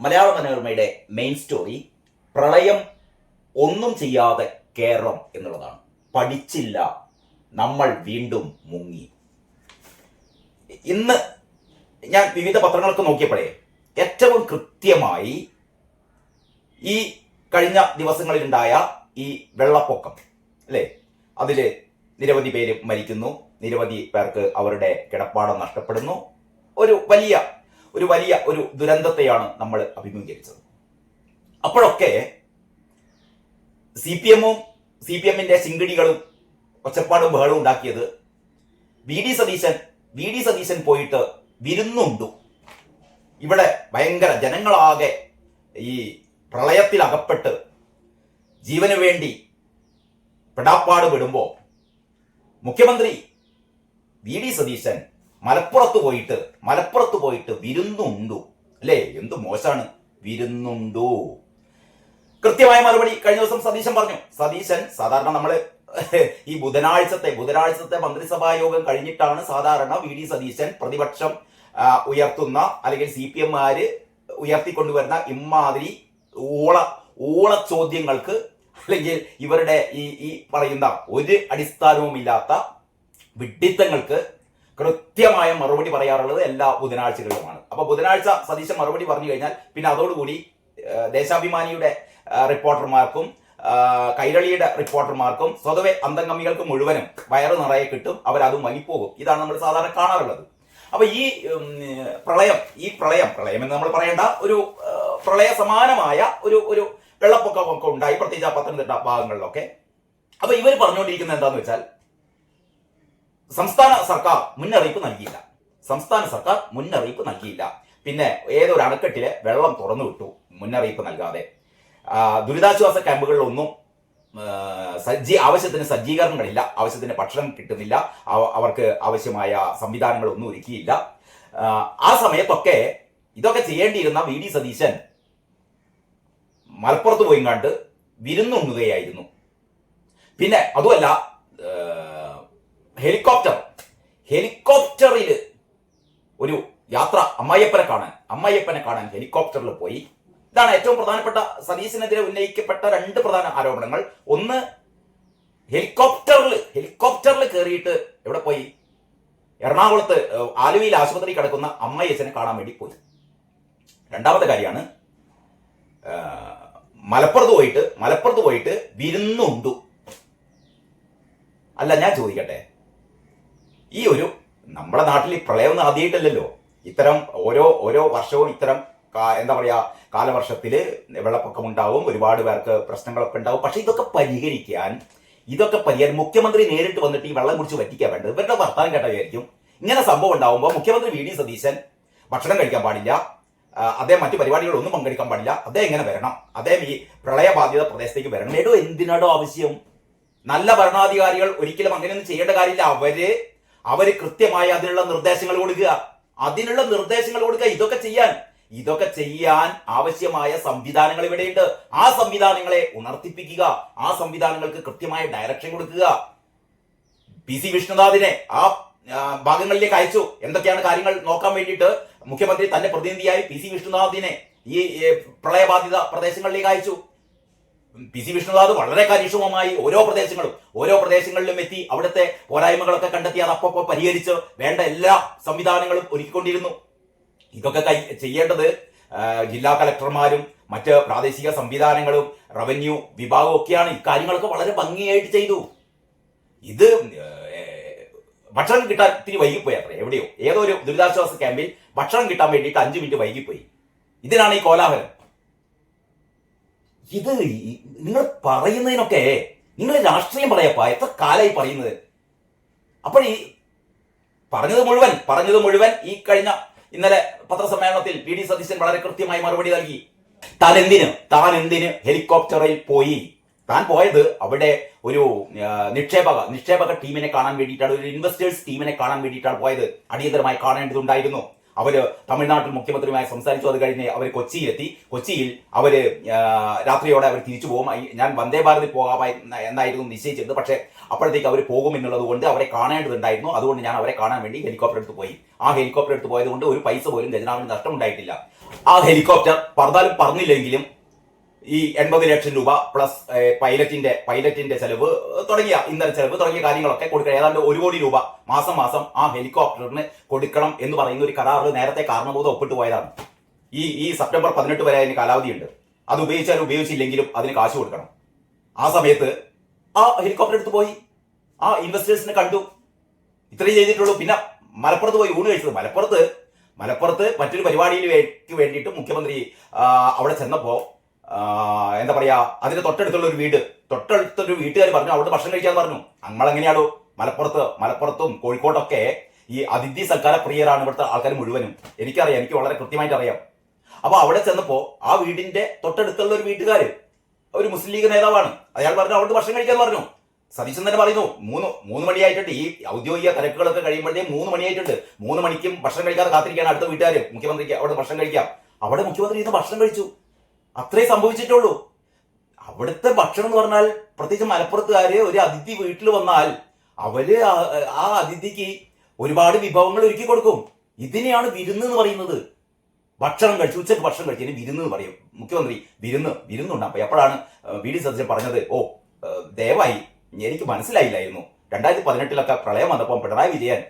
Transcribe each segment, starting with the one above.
മലയാള മനോരമയുടെ main story പ്രളയം ഒന്നും ചെയ്യാതെ കേരളം എന്നുള്ളതാണ്. പഠിച്ചില്ല, നമ്മൾ വീണ്ടും മുങ്ങി. ഇന്ന് ഞാൻ വിവിധ പത്രങ്ങളൊക്കെ നോക്കിയപ്പോഴേ ഏറ്റവും കൃത്യമായി ഈ കഴിഞ്ഞ ദിവസങ്ങളിലുണ്ടായ ഈ വെള്ളപ്പൊക്കം അല്ലേ, അതിൽ നിരവധി പേര് മരിക്കുന്നു, നിരവധി പേർക്ക് അവരുടെ കിടപ്പാടം നഷ്ടപ്പെടുന്നു. ഒരു വലിയ ദുരന്തത്തെയാണ് നമ്മൾ അഭിമുഖീകരിച്ചത്. അപ്പോഴൊക്കെ സി പി എമ്മിന്റെ ശിങ്കിടികളും ഒച്ചപ്പാടും ബഹളവും ഉണ്ടാക്കിയത് വി ഡി സതീശൻ പോയിട്ട് വിരുന്നുണ്ടു. ഇവിടെ ഭയങ്കര ജനങ്ങളാകെ ഈ പ്രളയത്തിൽ അകപ്പെട്ട് ജീവന് വേണ്ടി പെടാപ്പാട് വിടുമ്പോ മുഖ്യമന്ത്രി വി ഡി സതീശൻ മലപ്പുറത്ത് പോയിട്ട് വിരുന്നുണ്ടു. അല്ലേ, എന്തു മോശമാണ് വിരുന്നുണ്ടു. കൃത്യമായ മറുപടി കഴിഞ്ഞ ദിവസം സതീശൻ പറഞ്ഞു. സതീശൻ സാധാരണ നമ്മള് ഈ ബുധനാഴ്ചത്തെ മന്ത്രിസഭാ യോഗം കഴിഞ്ഞിട്ടാണ് സാധാരണ വി ഡി സതീശൻ പ്രതിപക്ഷം ഉയർത്തുന്ന അല്ലെങ്കിൽ സി പി എമ്മാര് ഉയർത്തിക്കൊണ്ടുവരുന്ന ഇമാതിരി ഊള ചോദ്യങ്ങൾക്ക് അല്ലെങ്കിൽ ഇവരുടെ ഈ പറയുന്ന ഒരു അടിസ്ഥാനവുമില്ലാത്ത വിഡ്ഢിത്തങ്ങൾക്ക് കൃത്യമായ മറുപടി പറയാറുള്ളത് എല്ലാ ബുധനാഴ്ചകളിലുമാണ്. അപ്പൊ ബുധനാഴ്ച സതീശൻ മറുപടി പറഞ്ഞു കഴിഞ്ഞാൽ പിന്നെ അതോടുകൂടി ദേശാഭിമാനിയുടെ റിപ്പോർട്ടർമാർക്കും കൈരളിയുടെ റിപ്പോർട്ടർമാർക്കും സ്വതവേ അന്തംഗമികൾക്ക് മുഴുവനും വയറ് നിറയെ കിട്ടും, അവരതും വാങ്ങിപ്പോകും. ഇതാണ് നമ്മൾ സാധാരണ കാണാറുള്ളത്. അപ്പൊ ഈ പ്രളയം എന്ന് നമ്മൾ പറയേണ്ട ഒരു പ്രളയ സമാനമായ ഒരു വെള്ളപ്പൊക്കമൊക്കെ ഉണ്ടായി, പ്രത്യേകിച്ച് പത്തനംതിട്ട ഭാഗങ്ങളിലൊക്കെ. അപ്പൊ ഇവർ പറഞ്ഞുകൊണ്ടിരിക്കുന്നത് എന്താന്ന് വെച്ചാൽ സംസ്ഥാന സർക്കാർ മുന്നറിയിപ്പ് നൽകിയില്ല. പിന്നെ ഏതൊരു അണക്കെട്ടിലെ വെള്ളം തുറന്നു വിട്ടു മുന്നറിയിപ്പ് നൽകാതെ. ദുരിതാശ്വാസ ക്യാമ്പുകളിലൊന്നും ആവശ്യത്തിന് സജ്ജീകരണങ്ങളില്ല, ആവശ്യത്തിന് ഭക്ഷണം കിട്ടുന്നില്ല, അവർക്ക് ആവശ്യമായ സംവിധാനങ്ങളൊന്നും ഒരുക്കിയില്ല. ആ സമയത്തൊക്കെ ഇതൊക്കെ ചെയ്യേണ്ടിയിരുന്ന വി ഡി സതീശൻ മലപ്പുറത്ത് പോയിങ്ങാണ്ട് വിരുന്നുണ്ണുകയായിരുന്നു. പിന്നെ അതുമല്ല, ഹെലികോപ്റ്ററിൽ ഒരു യാത്ര അമ്മായിയപ്പനെ കാണാൻ ഹെലികോപ്റ്ററിൽ പോയി. ഇതാണ് ഏറ്റവും പ്രധാനപ്പെട്ട സതീശനെതിരെ ഉന്നയിക്കപ്പെട്ട രണ്ട് പ്രധാന ആരോപണങ്ങൾ. ഒന്ന്, ഹെലികോപ്റ്ററിൽ കയറിയിട്ട് എവിടെ പോയി? എറണാകുളത്ത് ആലുവയിൽ ആശുപത്രി കിടക്കുന്ന അമ്മയച്ചനെ കാണാൻ വേണ്ടി പോയി. രണ്ടാമത്തെ കാര്യമാണ് മലപ്പുറത്ത് പോയിട്ട് വിരുന്നുണ്ടു. അല്ല, ഞാൻ ചോദിക്കട്ടെ, ഈ നമ്മുടെ നാട്ടിൽ പ്രളയം ആദ്യമായിട്ടല്ലല്ലോ. ഇത്തരം ഓരോ വർഷവും ഇത്തരം എന്താ പറയാ, കാലവർഷത്തില് വെള്ളപ്പൊക്കം ഉണ്ടാവും, ഒരുപാട് പേർക്ക് പ്രശ്നങ്ങളൊക്കെ ഉണ്ടാവും. പക്ഷെ ഇതൊക്കെ പരിഹരിക്കാൻ മുഖ്യമന്ത്രി നേരിട്ട് വന്നിട്ട് ഈ വെള്ളം കുടിച്ച് പറ്റിക്കാൻ വേണ്ടത്. ഇവരുടെ വർത്താനം കേട്ടായിരിക്കും ഇങ്ങനെ സംഭവം ഉണ്ടാവുമ്പോൾ മുഖ്യമന്ത്രി വി ഡി സതീശൻ ഭക്ഷണം കഴിക്കാൻ പാടില്ല, അദ്ദേഹം മറ്റു പരിപാടികളൊന്നും പങ്കെടുക്കാൻ പാടില്ല, അദ്ദേഹം ഇങ്ങനെ വരണം, അദ്ദേഹം ഈ പ്രളയബാധിത പ്രദേശത്തേക്ക് വരണം. എന്തിനാടോ ആവശ്യം? നല്ല ഭരണാധികാരികൾ ഒരിക്കലും അങ്ങനെയൊന്നും ചെയ്യേണ്ട കാര്യമില്ല. അവര് കൃത്യമായി അതിനുള്ള നിർദ്ദേശങ്ങൾ കൊടുക്കുക. ഇതൊക്കെ ചെയ്യാൻ ആവശ്യമായ സംവിധാനങ്ങൾ ഇവിടെയുണ്ട്. ആ സംവിധാനങ്ങളെ ഉണർത്തിപ്പിക്കുക, ആ സംവിധാനങ്ങൾക്ക് കൃത്യമായ ഡയറക്ഷൻ കൊടുക്കുക. പി സി വിഷ്ണുനാഥിനെ ആ ഭാഗങ്ങളിലേക്ക് അയച്ചു. എന്തൊക്കെയാണ് കാര്യങ്ങൾ നോക്കാൻ വേണ്ടിയിട്ട് മുഖ്യമന്ത്രി തന്റെ പ്രതിനിധിയായി പി സി വിഷ്ണുനാഥിനെ ഈ പ്രളയബാധിത പ്രദേശങ്ങളിലേക്ക് അയച്ചു. പി സി വിഷ്ണുനാഥ് വളരെ കാര്യക്ഷമമായി ഓരോ പ്രദേശങ്ങളിലും എത്തി അവിടുത്തെ പോരായ്മകളൊക്കെ കണ്ടെത്തി അത് അപ്പൊ പരിഹരിച്ച് വേണ്ട എല്ലാ സംവിധാനങ്ങളും ഒരുക്കിക്കൊണ്ടിരുന്നു. ഇതൊക്കെ ചെയ്യേണ്ടത് ജില്ലാ കലക്ടർമാരും മറ്റ് പ്രാദേശിക സംവിധാനങ്ങളും റവന്യൂ വിഭാഗവും ഒക്കെയാണ്. ഇക്കാര്യങ്ങളൊക്കെ വളരെ ഭംഗിയായിട്ട് ചെയ്തു. ഇത് ഭക്ഷണം കിട്ടാൻ ഇത്തിരി വൈകിപ്പോയി. എവിടെയോ ഏതോ ഒരു ദുരിതാശ്വാസ ക്യാമ്പിൽ ഭക്ഷണം കിട്ടാൻ വേണ്ടിയിട്ട് 5 മിനിറ്റ് വൈകിപ്പോയി. ഇതിനാണ് ഈ കോലാഹലം. ഇത് നിങ്ങൾ പറയുന്നതിനൊക്കെ നിങ്ങൾ രാഷ്ട്രീയം പറയപ്പാ, എത്ര കാലായി പറയുന്നത്? അപ്പോൾ ഈ പറഞ്ഞത് മുഴുവൻ ഈ കഴിഞ്ഞ ഇന്നലെ പത്രസമ്മേളനത്തിൽ വി ഡി സതീശൻ വളരെ കൃത്യമായി മറുപടി നൽകി. താൻ എന്തിന് ഹെലികോപ്റ്ററിൽ പോയി? താൻ പോയത് അവിടെ ഒരു നിക്ഷേപക ടീമിനെ കാണാൻ വേണ്ടിയിട്ടാണ്, ഒരു ഇൻവെസ്റ്റേഴ്സ് ടീമിനെ കാണാൻ വേണ്ടിയിട്ടാണ് പോയത്. അടിയന്തരമായി കാണേണ്ടതുണ്ടായിരുന്നു. അവര് തമിഴ്നാട്ടിൽ മുഖ്യമന്ത്രിയുമായി സംസാരിച്ചു. അത് കഴിഞ്ഞ് അവർ കൊച്ചിയിൽ അവര് രാത്രിയോടെ അവർ തിരിച്ചു പോകും. ഞാൻ വന്ദേ ഭാരതിൽ പോകാമായി എന്നായിരുന്നു നിശ്ചയിച്ചിരുന്നത്. പക്ഷെ അപ്പോഴത്തേക്ക് അവർ പോകും എന്നുള്ളത് കൊണ്ട് അവരെ കാണേണ്ടതുണ്ടായിരുന്നു. അതുകൊണ്ട് ഞാൻ അവരെ കാണാൻ വേണ്ടി ഹെലികോപ്റ്റർ എടുത്ത് പോയി. ആ ഹെലികോപ്റ്റർ എടുത്ത് പോയത് കൊണ്ട് ഒരു പൈസ പോലും ഖജനാവിന് നഷ്ടമുണ്ടായിട്ടില്ല. ആ ഹെലികോപ്റ്റർ പറഞ്ഞാലും പറഞ്ഞില്ലെങ്കിലും ഈ 80 ലക്ഷം രൂപ പ്ലസ് പൈലറ്റിന്റെ ചെലവ് തുടങ്ങിയ ഇന്ധന ചെലവ് തുടങ്ങിയ കാര്യങ്ങളൊക്കെ കൊടുക്കണം. ഏതാണ്ട് 1 കോടി രൂപ മാസം മാസം ആ ഹെലികോപ്റ്ററിന് കൊടുക്കണം എന്ന് പറയുന്ന ഒരു കരാറ് നേരത്തെ കാരണബോധം ഒപ്പിട്ട് പോയതാണ്. ഈ സെപ്റ്റംബർ 18 വരെ അതിന് കാലാവധിയുണ്ട്. അത് ഉപയോഗിച്ചാലും ഉപയോഗിച്ചില്ലെങ്കിലും അതിന് കാശ് കൊടുക്കണം. ആ സമയത്ത് ആ ഹെലികോപ്റ്റർ എടുത്ത് പോയി ആ ഇൻവെസ്റ്റേഴ്സിനെ കണ്ടു. ഇത്രയും ചെയ്തിട്ടുള്ളൂ. പിന്നെ മലപ്പുറത്ത് പോയി ഊണ് കഴിച്ചത്. മലപ്പുറത്ത് മറ്റൊരു പരിപാടിയിലേക്ക് വേണ്ടിയിട്ട് മുഖ്യമന്ത്രി അവിടെ ചെന്നപ്പോ എന്താ പറയാ, അതിന് തൊട്ടടുത്തുള്ള ഒരു വീട്ടുകാർ പറഞ്ഞു അവിടെ ഭക്ഷണം കഴിക്കാന്ന് പറഞ്ഞു. നമ്മളെങ്ങനെയാണോ മലപ്പുറത്തും കോഴിക്കോട്ടൊക്കെ ഈ അതിഥി സൽക്കാര പ്രിയരാണ് ഇവിടുത്തെ ആൾക്കാർ മുഴുവനും. എനിക്കറിയാം, എനിക്ക് വളരെ കൃത്യമായിട്ട് അറിയാം. അപ്പൊ അവിടെ ചെന്നപ്പോ ആ വീടിന്റെ തൊട്ടടുത്തുള്ള ഒരു വീട്ടുകാര് ഒരു മുസ്ലിം ലീഗ് നേതാവാണ്. അയാൾ പറഞ്ഞു അവിടെ ഭക്ഷണം കഴിക്കാന്ന് പറഞ്ഞു. സതീശൻ തന്നെ പറയുന്നു 3 മണിയായിട്ടുണ്ട്. ഈ ഔദ്യോഗിക തിരക്കുകളൊക്കെ കഴിയുമ്പോഴത്തേക്കും 3 മണിയായിട്ടുണ്ട്. 3 മണിക്കും ഭക്ഷണം കഴിക്കാതെ കാത്തിരിക്കുകയാണ് അടുത്ത വീട്ടുകാര്. മുഖ്യമന്ത്രിക്ക് അവിടെ ഭക്ഷണം കഴിക്കാം. അവിടെ മുഖ്യമന്ത്രി ഇന്ന് ഭക്ഷണം കഴിച്ചു. അത്രേ സംഭവിച്ചിട്ടുള്ളൂ. അവിടുത്തെ ഭക്ഷണം എന്ന് പറഞ്ഞാൽ പ്രത്യേകിച്ച് മലപ്പുറത്തുകാര് ഒരു അതിഥി വീട്ടിൽ വന്നാൽ അവര് ആ അതിഥിക്ക് ഒരുപാട് വിഭവങ്ങൾ ഒരുക്കി കൊടുക്കും. ഇതിനെയാണ് വിരുന്ന് എന്ന് പറയുന്നത്. ഭക്ഷണം കഴിച്ചു, ഉച്ചക്ക് ഭക്ഷണം കഴിച്ചതിന് വിരുന്ന് എന്ന് പറയും. മുഖ്യമന്ത്രി വിരുന്നുണ്ട്. അപ്പൊ എപ്പോഴാണ് വി ഡി സതീശൻ പറഞ്ഞത്, ദയവായി എനിക്ക് മനസ്സിലായില്ലായിരുന്നു 2018 പ്രളയം വന്നപ്പോൾ പിണറായി വിജയൻ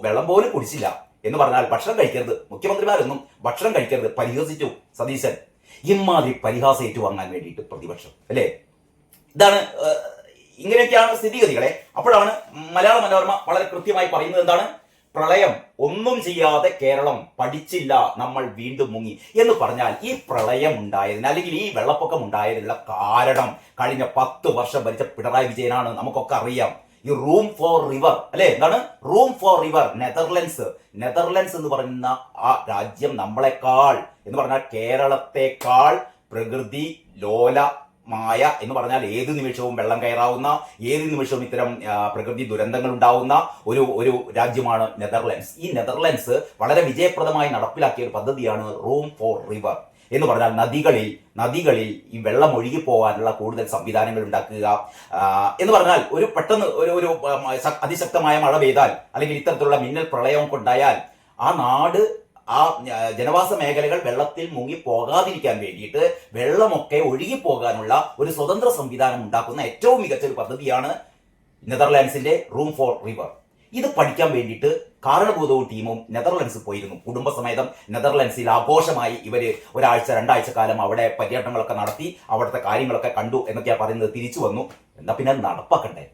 വെള്ളം പോലും കുടിച്ചില്ല എന്ന് പറഞ്ഞാൽ ഭക്ഷണം കഴിക്കരുത്, മുഖ്യമന്ത്രിമാരൊന്നും ഭക്ഷണം കഴിക്കരുത്, പരിഹസിച്ചു സതീശൻ. ഇമാതിരി പരിഹാസം ഏറ്റുവാങ്ങാൻ വേണ്ടിയിട്ട് പ്രതിപക്ഷം അല്ലേ? ഇതാണ് ഇങ്ങനെയൊക്കെയാണ് സ്ഥിതിഗതികളെ. അപ്പോഴാണ് മലയാള മനോരമ വളരെ കൃത്യമായി പറയുന്നത് എന്താണ്, പ്രളയം ഒന്നും ചെയ്യാതെ കേരളം പഠിച്ചില്ല, നമ്മൾ വീണ്ടും മുങ്ങി എന്ന് പറഞ്ഞാൽ ഈ പ്രളയം ഉണ്ടായതിന് അല്ലെങ്കിൽ ഈ വെള്ളപ്പൊക്കം ഉണ്ടായതിനുള്ള കാരണം കഴിഞ്ഞ 10 വർഷം ഭരിച്ച പിണറായി വിജയനാണ്. നമുക്കൊക്കെ അറിയാം. ഈ റൂം ഫോർ റിവർ അല്ലെ, എന്താണ് റൂം ഫോർ റിവർ, നെതർലൻഡ്സ് എന്ന് പറയുന്ന ആ രാജ്യം നമ്മളെക്കാൾ എന്ന് പറഞ്ഞാൽ കേരളത്തെക്കാൾ പ്രകൃതി ലോലമായ എന്ന് പറഞ്ഞാൽ ഏത് നിമിഷവും വെള്ളം കയറാവുന്ന, ഏത് നിമിഷവും ഇത്തരം പ്രകൃതി ദുരന്തങ്ങൾ ഉണ്ടാവുന്ന ഒരു രാജ്യമാണ് നെതർലൻഡ്സ്. ഈ നെതർലൻഡ്സ് വളരെ വിജയപ്രദമായി നടപ്പിലാക്കിയ ഒരു പദ്ധതിയാണ് റൂം ഫോർ റിവർ എന്ന് പറഞ്ഞാൽ നദികളിൽ ഈ വെള്ളം ഒഴുകി പോകാനുള്ള കൂടുതൽ സംവിധാനങ്ങൾ ഉണ്ടാക്കുക എന്ന് പറഞ്ഞാൽ ഒരു പെട്ടെന്ന് ഒരു അതിശക്തമായ മഴ പെയ്താൽ അല്ലെങ്കിൽ ഇത്തരത്തിലുള്ള മിന്നൽ പ്രളയം കൊണ്ടായാൽ ആ നാട് ആ ജനവാസ മേഖലകൾ വെള്ളത്തിൽ മുങ്ങി പോകാതിരിക്കാൻ വേണ്ടിയിട്ട് വെള്ളമൊക്കെ ഒഴുകി പോകാനുള്ള ഒരു സ്വതന്ത്ര സംവിധാനം ഉണ്ടാക്കുന്ന ഏറ്റവും മികച്ച ഒരു പദ്ധതിയാണ് നെതർലാൻഡ്സിന്റെ റൂം ഫോർ റിവർ. ഇത് പഠിക്കാൻ വേണ്ടിയിട്ട് കാരണഭൂതവും ടീമും നെതർലൻഡ്സിൽ പോയിരുന്നു. കുടുംബസമേതം നെതർലൻഡ്സിൽ ആഘോഷമായി ഇവര് 1-2 കാലം അവിടെ പര്യടനങ്ങളൊക്കെ നടത്തി അവിടുത്തെ കാര്യങ്ങളൊക്കെ കണ്ടു എന്നൊക്കെയാ പറയുന്നത്. തിരിച്ചു വന്നു. എന്താ പിന്നെ നടപ്പാക്കണ്ടേ?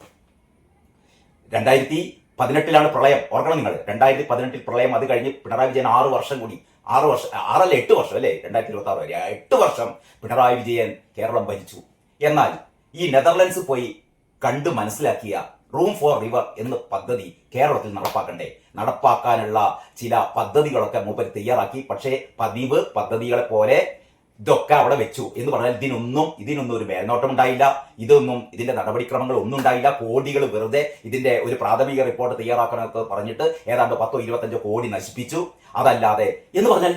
2018 പ്രളയം. ഓർക്കണം നിങ്ങൾ, 2018 പ്രളയം. അത് കഴിഞ്ഞ് പിണറായി വിജയൻ 6 വർഷം കൂടി 8 വർഷം അല്ലേ, 2026 വരെ 8 വർഷം പിണറായി വിജയൻ കേരളം ഭരിച്ചു. എന്നാൽ ഈ നെതർലൻഡ്സ് പോയി കണ്ടു മനസ്സിലാക്കിയ റൂം ഫോർ റിവർ എന്ന പദ്ധതി കേരളത്തിൽ നടപ്പാക്കാനുള്ള ചില പദ്ധതികളൊക്കെ മൂപ്പര് തയ്യാറാക്കി. പക്ഷേ പതിവ് പദ്ധതികളെ പോലെ ഇതൊക്കെ അവിടെ വെച്ചു എന്ന് പറഞ്ഞാൽ ഇതിനൊന്നും ഒരു മേൽനോട്ടം ഉണ്ടായില്ല. ഇതിന്റെ നടപടിക്രമങ്ങൾ ഒന്നും ഉണ്ടായില്ല. കോടികൾ വെറുതെ ഇതിന്റെ ഒരു പ്രാഥമിക റിപ്പോർട്ട് തയ്യാറാക്കണമെന്നൊക്കെ പറഞ്ഞിട്ട് ഏതാണ്ട് 10-25 കോടി നശിപ്പിച്ചു. അതല്ലാതെ എന്ന് പറഞ്ഞാൽ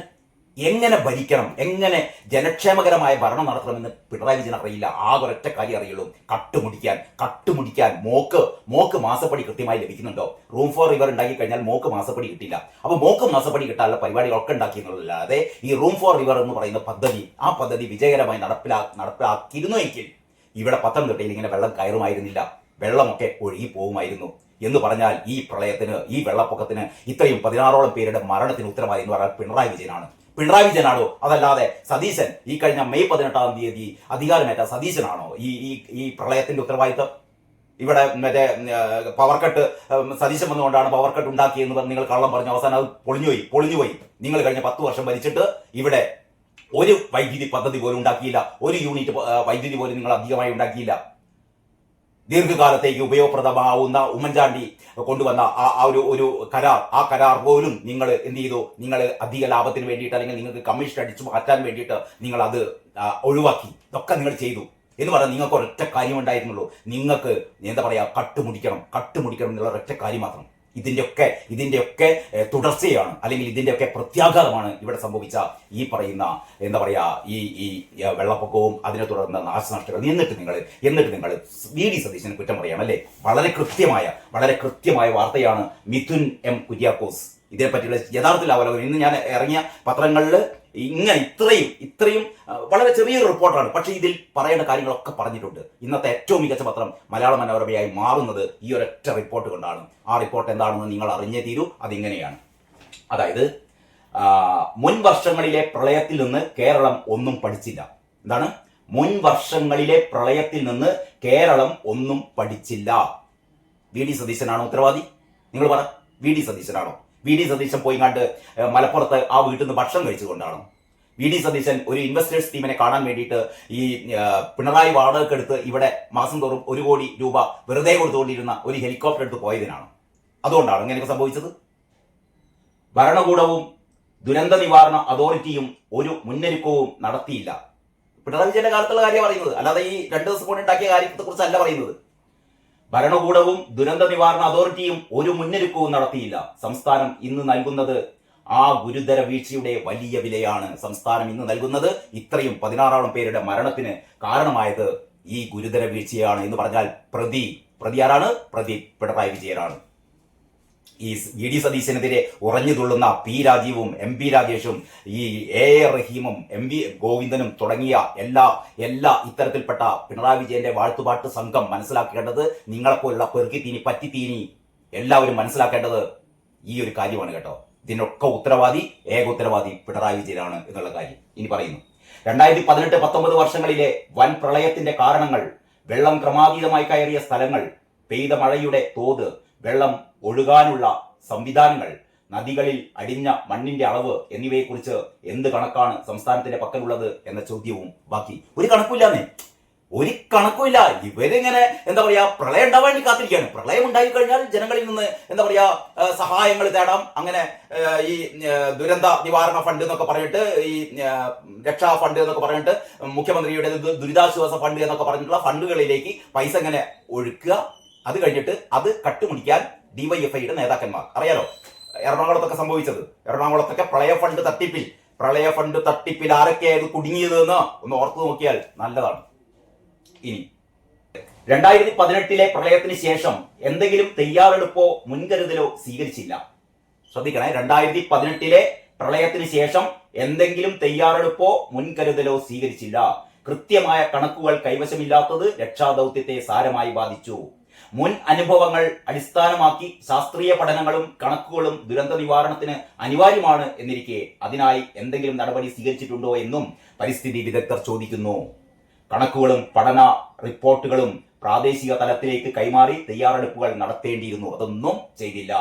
എങ്ങനെ ഭരിക്കണം, എങ്ങനെ ജനക്ഷേമകരമായ ഭരണം നടത്തണമെന്ന് പിണറായി വിജയൻ അറിയില്ല. ആകെ ഒരൊറ്റ കാര്യം അറിയുള്ളൂ, കട്ടുമുടിക്കാൻ. മോക്ക് മാസപ്പടി കൃത്യമായി ലഭിക്കുന്നുണ്ടോ? റൂം ഫോർ റിവർ ഉണ്ടാക്കി കഴിഞ്ഞാൽ മോക്ക് മാസപ്പടി കിട്ടില്ല. അപ്പൊ മോക്ക് മാസപ്പടി കിട്ടാനുള്ള പരിപാടികളൊക്കെ ഉണ്ടാക്കിയെന്നുള്ളതല്ലാതെ ഈ റൂം ഫോർ റിവർ എന്ന് പറയുന്ന ആ പദ്ധതി വിജയകരമായി നടപ്പിലാക്കിയിരുന്നുവെങ്കിൽ ഇവിടെ പത്തനംതിട്ടയിൽ ഇങ്ങനെ വെള്ളം കയറുമായിരുന്നില്ല, വെള്ളമൊക്കെ ഒഴുകി പോകുമായിരുന്നു. എന്ന് പറഞ്ഞാൽ ഈ പ്രളയത്തിന്, ഈ വെള്ളപ്പൊക്കത്തിന്, ഇത്രയും 16ഓളം പേരുടെ മരണത്തിന് ഉത്തരവാദി എന്ന് പറഞ്ഞാൽ പിണറായി വിജയനാണോ? അതല്ലാതെ സതീശൻ ഈ കഴിഞ്ഞ മെയ് 18 തീയതി അധികാരമേറ്റ സതീശനാണോ ഈ പ്രളയത്തിന്റെ ഉത്തരവാദിത്തം? ഇവിടെ മറ്റേ പവർ കട്ട് സതീശൻ വന്നുകൊണ്ടാണ് പവർ കട്ട് ഉണ്ടാക്കിയെന്ന് പറഞ്ഞ് നിങ്ങൾ കള്ളം പറഞ്ഞു. അവസാനം അത് പൊളിഞ്ഞുപോയി. നിങ്ങൾ കഴിഞ്ഞ 10 വർഷം ഭരിച്ചിട്ട് ഇവിടെ ഒരു വൈദ്യുതി പദ്ധതി പോലും ഉണ്ടാക്കിയില്ല. ഒരു യൂണിറ്റ് വൈദ്യുതി പോലും നിങ്ങൾ അധികമായി ഉണ്ടാക്കിയില്ല. ദീർഘകാലത്തേക്ക് ഉപയോഗപ്രദമാവുന്ന ഉമ്മൻചാണ്ടി കൊണ്ടുവന്ന ഒരു കരാർ പോലും നിങ്ങൾ എന്ത് ചെയ്തു? നിങ്ങൾ അധിക ലാഭത്തിന് വേണ്ടിയിട്ട് അല്ലെങ്കിൽ നിങ്ങൾക്ക് കമ്മീഷൻ അടിച്ചു മാറ്റാൻ വേണ്ടിയിട്ട് നിങ്ങൾ അത് ഒഴിവാക്കി. ഇതൊക്കെ നിങ്ങൾ ചെയ്തു എന്ന് പറഞ്ഞാൽ നിങ്ങൾക്ക് ഒരൊറ്റ കാര്യം ഉണ്ടായിരുന്നുള്ളൂ, നിങ്ങൾക്ക് എന്താ പറയാ, കട്ടുമുടിക്കണം എന്നുള്ള ഒരൊറ്റ കാര്യം മാത്രം. ഇതിന്റെയൊക്കെ തുടർച്ചയാണ് അല്ലെങ്കിൽ ഇതിന്റെയൊക്കെ പ്രത്യാഘാതമാണ് ഇവിടെ സംഭവിച്ച ഈ പറയുന്ന എന്താ പറയാ ഈ വെള്ളപ്പൊക്കവും അതിനെ തുടർന്ന നാശനഷ്ടങ്ങൾ. എന്നിട്ട് നിങ്ങൾ വി ഡി സതീശന് കുറ്റം പറയണം അല്ലേ? വളരെ കൃത്യമായ വാർത്തയാണ് മിഥുൻ എം കുര്യാക്കോസ് ഇതിനെപ്പറ്റിയുള്ള യഥാർത്ഥത്തിൽ അവലോകനം ഇന്ന് ഞാൻ ഇറങ്ങിയ പത്രങ്ങളിൽ ഇങ്ങനെ ഇത്രയും വളരെ ചെറിയൊരു റിപ്പോർട്ടാണ്. പക്ഷേ ഇതിൽ പറയേണ്ട കാര്യങ്ങളൊക്കെ പറഞ്ഞിട്ടുണ്ട്. ഇന്നത്തെ ഏറ്റവും മികച്ച പത്രം മലയാള മനോരമയായി മാറുന്നത് ഈ ഒരൊറ്റ റിപ്പോർട്ട് കൊണ്ടാണ്. ആ റിപ്പോർട്ട് എന്താണെന്ന് നിങ്ങൾ അറിഞ്ഞേ തീരൂ. അതിങ്ങനെയാണ്. അതായത് മുൻ വർഷങ്ങളിലെ പ്രളയത്തിൽ നിന്ന് കേരളം ഒന്നും പഠിച്ചില്ല. എന്താണ്? മുൻ വർഷങ്ങളിലെ പ്രളയത്തിൽ നിന്ന് കേരളം ഒന്നും പഠിച്ചില്ല. വി ഡി സതീശനാണോ ഉത്തരവാദി? നിങ്ങൾ പറ. വി ഡി സതീശനാണോ? വി ഡി സതീശൻ പോയി കണ്ട് മലപ്പുറത്ത് ആ വീട്ടിൽ നിന്ന് ഭക്ഷണം കഴിച്ചുകൊണ്ടാണോ? വി ഡി സതീശൻ ഒരു ഇൻവെസ്റ്റേഴ്സ് ടീമിനെ കാണാൻ വേണ്ടിയിട്ട് ഈ പിണറായി വാടകയ്ക്കെടുത്ത് ഇവിടെ മാസം തോറും 1 കോടി രൂപ വെറുതെ കൊടുത്തുകൊണ്ടിരുന്ന ഒരു ഹെലികോപ്റ്റർ എടുത്ത് പോയതിനാണ്? അതുകൊണ്ടാണ് ഇങ്ങനെയൊക്കെ സംഭവിച്ചത്. ഭരണകൂടവും ദുരന്ത നിവാരണ അതോറിറ്റിയും ഒരു മുന്നൊരുക്കവും നടത്തിയില്ല. പിണറായി വിജയന്റെ കാലത്തുള്ള കാര്യം പറയുന്നത്, അല്ലാതെ ഈ 2 ദിവസം കൊണ്ട് ഉണ്ടാക്കിയ കാര്യത്തെ കുറിച്ചല്ല പറയുന്നത്. ഭരണകൂടവും ദുരന്ത നിവാരണ അതോറിറ്റിയും ഒരു മുന്നൊരുക്കവും നടത്തിയില്ല. സംസ്ഥാനം ഇന്ന് നൽകുന്നത് ആ ഗുരുതര വീഴ്ചയുടെ വലിയ വിലയാണ്. സംസ്ഥാനം ഇന്ന് നൽകുന്നത് ഇത്രയും 16ഓളം പേരുടെ മരണത്തിന് കാരണമായത് ഈ ഗുരുതര വീഴ്ചയാണ് എന്ന് പറഞ്ഞാൽ പ്രതി ആരാണ്? പ്രതി പിണറായി വിജയനാണ്. ഈ വി ഡി സതീശനെതിരെ ഉറഞ്ഞു തുള്ളുന്ന പി രാജീവും എം പി രാജേഷും ഈ എ റഹീമും എം വി ഗോവിന്ദനും തുടങ്ങിയ എല്ലാ ഇത്തരത്തിൽപ്പെട്ട പിണറായി വിജയന്റെ വാഴ്ത്തുപാട്ട് സംഘം മനസ്സിലാക്കേണ്ടത്, നിങ്ങളെപ്പോലുള്ള പെറുക്കിത്തീനി പറ്റിത്തീനി എല്ലാവരും മനസ്സിലാക്കേണ്ടത് ഈ ഒരു കാര്യമാണ് കേട്ടോ. ഇതിനൊക്കെ ഏക ഉത്തരവാദി പിണറായി വിജയനാണ് എന്നുള്ള കാര്യം ഇനി പറയുന്നു. 2018-19 വർഷങ്ങളിലെ വൻ പ്രളയത്തിന്റെ കാരണങ്ങൾ, വെള്ളം ക്രമാതീതമായി കയറിയ സ്ഥലങ്ങൾ, പെയ്ത മഴയുടെ തോത്, വെള്ളം ഒഴുകാനുള്ള സംവിധാനങ്ങൾ, നദികളിൽ അടിഞ്ഞ മണ്ണിന്റെ അളവ് എന്നിവയെക്കുറിച്ച് എന്ത് കണക്കാണ് സംസ്ഥാനത്തിന്റെ പക്കലുള്ളത് എന്ന ചോദ്യവും ബാക്കി. ഒരു കണക്കുമില്ല. ഇവരിങ്ങനെ എന്താ പറയാ, പ്രളയം ഉണ്ടാവാൻ വേണ്ടി കാത്തിരിക്കുകയാണ്. പ്രളയം ഉണ്ടായി കഴിഞ്ഞാൽ ജനങ്ങളിൽ നിന്ന് എന്താ പറയാ സഹായങ്ങൾ തേടാം. അങ്ങനെ ഈ ദുരന്ത നിവാരണ ഫണ്ട് എന്നൊക്കെ പറഞ്ഞിട്ട്, ഈ രക്ഷാ ഫണ്ട് എന്നൊക്കെ പറഞ്ഞിട്ട്, മുഖ്യമന്ത്രിയുടെ ദുരിതാശ്വാസ ഫണ്ട് എന്നൊക്കെ പറഞ്ഞിട്ടുള്ള ഫണ്ടുകളിലേക്ക് പൈസ ഇങ്ങനെ ഒഴുക്കുക. അത് കഴിഞ്ഞിട്ട് അത് കട്ടുമുടിക്കാൻ ഡിവൈഎഫ്ഐയുടെ നേതാക്കന്മാർ, അറിയാലോ എറണാകുളത്തൊക്കെ സംഭവിച്ചത്. എറണാകുളത്തൊക്കെ പ്രളയ ഫണ്ട് തട്ടിപ്പിൽ ആരൊക്കെയായത് കുടുങ്ങിയത് എന്ന് ഒന്ന് ഓർത്തു നോക്കിയാൽ നല്ലതാണ്. ഇനി 2018 പ്രളയത്തിന് ശേഷം എന്തെങ്കിലും തയ്യാറെടുപ്പോ മുൻകരുതലോ സ്വീകരിച്ചില്ല. ശ്രദ്ധിക്കണേ, 2018 പ്രളയത്തിന് ശേഷം എന്തെങ്കിലും തയ്യാറെടുപ്പോ മുൻകരുതലോ സ്വീകരിച്ചില്ല. കൃത്യമായ കണക്കുകൾ കൈവശമില്ലാത്തത് രക്ഷാദൌത്യത്തെ സാരമായി ബാധിച്ചു. മുൻ അനുഭവങ്ങൾ അടിസ്ഥാനമാക്കി ശാസ്ത്രീയ പഠനങ്ങളും കണക്കുകളും ദുരന്ത നിവാരണത്തിന് അനിവാര്യമാണ് എന്നിരിക്കെ അതിനായി എന്തെങ്കിലും നടപടി സ്വീകരിച്ചിട്ടുണ്ടോ എന്നും പരിസ്ഥിതി വിദഗ്ധർ ചോദിക്കുന്നു. കണക്കുകളും പഠന റിപ്പോർട്ടുകളും പ്രാദേശിക തലത്തിലേക്ക് കൈമാറി തയ്യാറെടുപ്പുകൾ നടത്തേണ്ടിയിരുന്നു. അതൊന്നും ചെയ്തില്ല.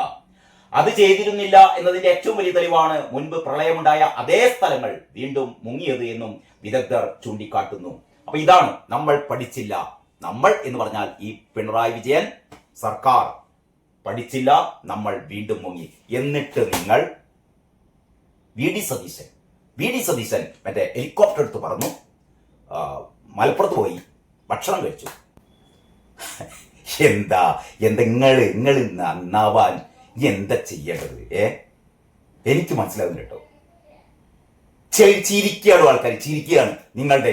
അത് ചെയ്തിരുന്നില്ല എന്നതിന്റെ ഏറ്റവും വലിയ തെളിവാണ് മുൻപ് പ്രളയമുണ്ടായ അതേ സ്ഥലങ്ങൾ വീണ്ടും മുങ്ങിയത് എന്നും വിദഗ്ധർ ചൂണ്ടിക്കാട്ടുന്നു. അപ്പൊ ഇതാണ് നമ്മൾ പഠിച്ചില്ല. നമ്മൾ എന്ന് പറഞ്ഞാൽ ഈ പിണറായി വിജയൻ സർക്കാർ പഠിച്ചില്ല, നമ്മൾ വീണ്ടും മുങ്ങി. എന്നിട്ട് നിങ്ങൾ വി ഡി സതീശൻ മറ്റേ ഹെലികോപ്റ്റർ എടുത്ത് പറന്നു, മലപ്പുറത്ത് പോയി ഭക്ഷണം കഴിച്ചു. നിങ്ങൾ നന്നാവാൻ എന്താ ചെയ്യേണ്ടത്? എനിക്ക് മനസ്സിലാകുന്നു കേട്ടോ. ചിരിക്കുകയാണ് ആൾക്കാർ, ചിരിക്കുകയാണ് നിങ്ങളുടെ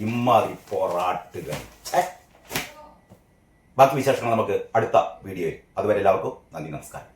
ഇമ്മാതിരി പോറാട്ടുകൾ. ബാക്കി വിശേഷങ്ങൾ നമുക്ക് അടുത്ത വീഡിയോയിൽ. അതുവരെ എല്ലാവർക്കും നന്ദി, നമസ്കാരം.